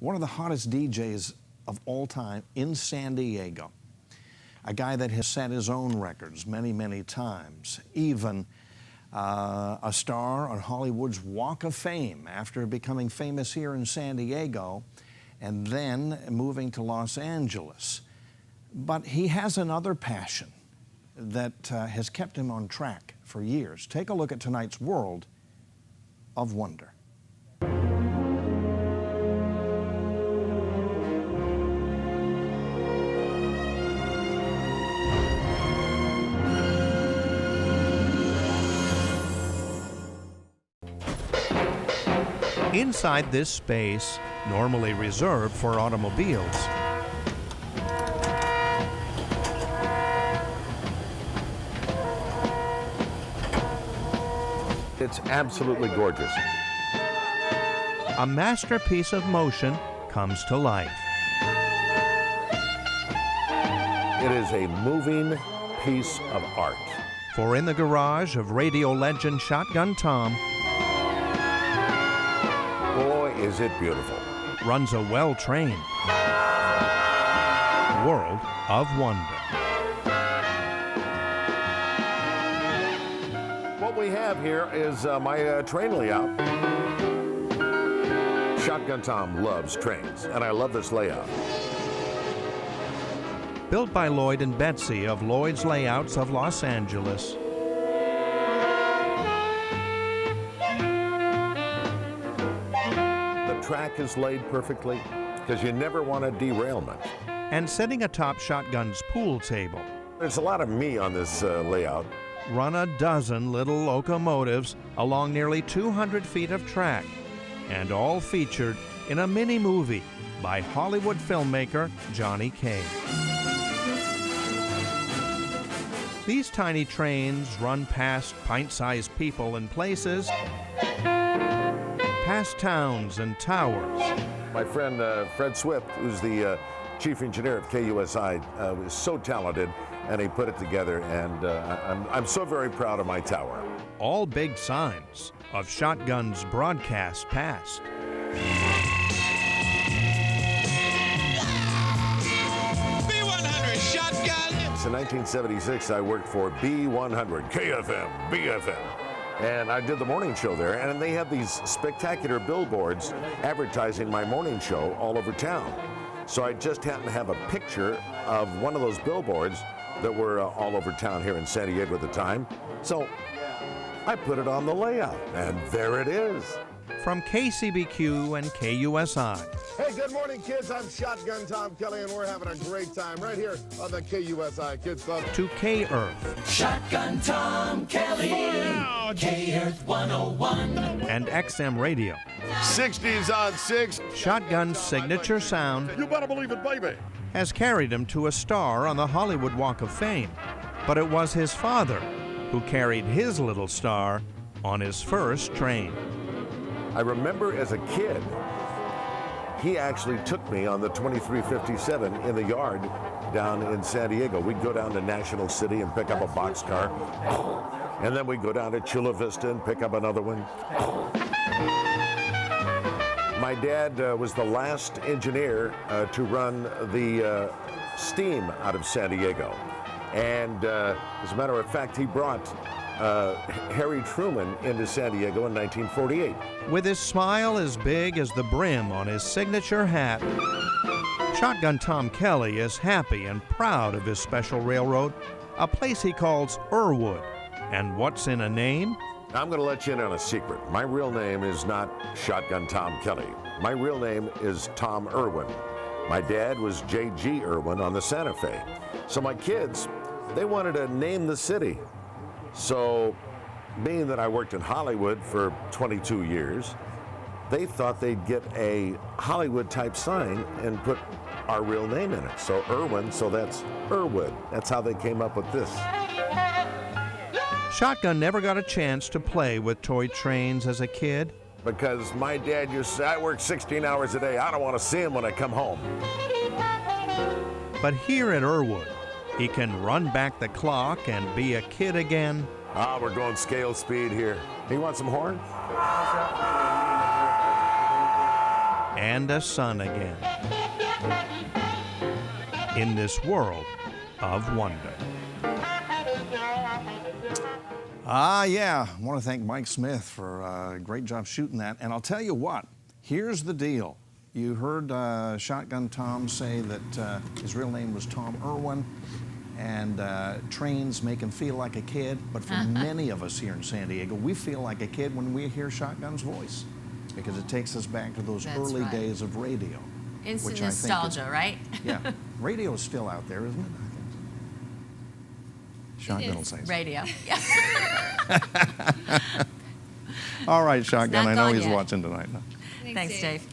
one of the hottest DJs of all time in San Diego. A guy that has set his own records many, many times. Even a star on Hollywood's Walk of Fame after becoming famous here in San Diego and then moving to Los Angeles. But he has another passion that has kept him on track for years. Take a look at tonight's World of Wonder. Inside this space, normally reserved for automobiles, it's absolutely gorgeous. A masterpiece of motion comes to life. It is a moving piece of art. For in the garage of radio legend Shotgun Tom, boy, is it beautiful, runs a well-trained World of Wonder. What we have here is my train layout. Shotgun Tom loves trains, and I love this layout. Built by Lloyd and Betsy of Lloyd's Layouts of Los Angeles, Track is laid perfectly because you never want a derailment. And setting atop Shotgun's pool table, there's a lot of me on this layout. Run a dozen little locomotives along nearly 200 feet of track, and all featured in a mini movie by Hollywood filmmaker Johnny Kaye. These tiny trains run past pint-sized people and places, past towns and towers. My friend Fred Swift, who's the chief engineer at KUSI, was so talented, and he put it together, and I'm so very proud of my tower. All big signs of Shotgun's broadcast past. B100 Shotgun! So in 1976, I worked for B100, KFM, BFM. And I did the morning show there, and they had these spectacular billboards advertising my morning show all over town. So I just happened to have a picture of one of those billboards that were all over town here in San Diego at the time. So I put it on the layout, and there it is. From KCBQ and KUSI. Hey, good morning, kids. I'm Shotgun Tom Kelly, and we're having a great time right here on the KUSI Kids Club. To K-Earth. Shotgun Tom Kelly, K-Earth 101. And XM Radio. 60s on 6. Shotgun's signature sound, You better believe it, baby. has carried him to a star on the Hollywood Walk of Fame. But it was his father who carried his little star on his first train. I remember as a kid, he actually took me on the 2357 in the yard down in San Diego. We'd go down to National City and pick up a boxcar, and then we'd go down to Chula Vista and pick up another one. My dad was the last engineer to run the steam out of San Diego. And as a matter of fact, he brought Harry Truman into San Diego in 1948. With his smile as big as the brim on his signature hat, Shotgun Tom Kelly is happy and proud of his special railroad, a place he calls Irwood. And what's in a name? I'm going to let you in on a secret. My real name is not Shotgun Tom Kelly. My real name is Tom Irwin. My dad was J.G. Irwin on the Santa Fe. So my kids, they wanted to name the city. So, being that I worked in Hollywood for 22 years, they thought they'd get a Hollywood-type sign and put our real name in it. So Irwin, so that's Irwood. That's how they came up with this. Shotgun never got a chance to play with toy trains as a kid. Because my dad used to say, I work 16 hours a day. I don't want to see him when I come home. But here at Irwood, he can run back the clock and be a kid again. Ah, we're going scale speed here. You want some horn? and a son again. In this world of wonder. Yeah. I want to thank Mike Smith for a great job shooting that. And I'll tell you what, here's the deal. You heard Shotgun Tom say that his real name was Tom Irwin, and trains make him feel like a kid. But for many of us here in San Diego, we feel like a kid when we hear Shotgun's voice, because it takes us back to those early days of radio. Instant nostalgia, right? Yeah. Radio is still out there, isn't it? I think so. Shotgun will say so. Radio. All right, Shotgun, I know he's yet. watching tonight. Thanks, Dave.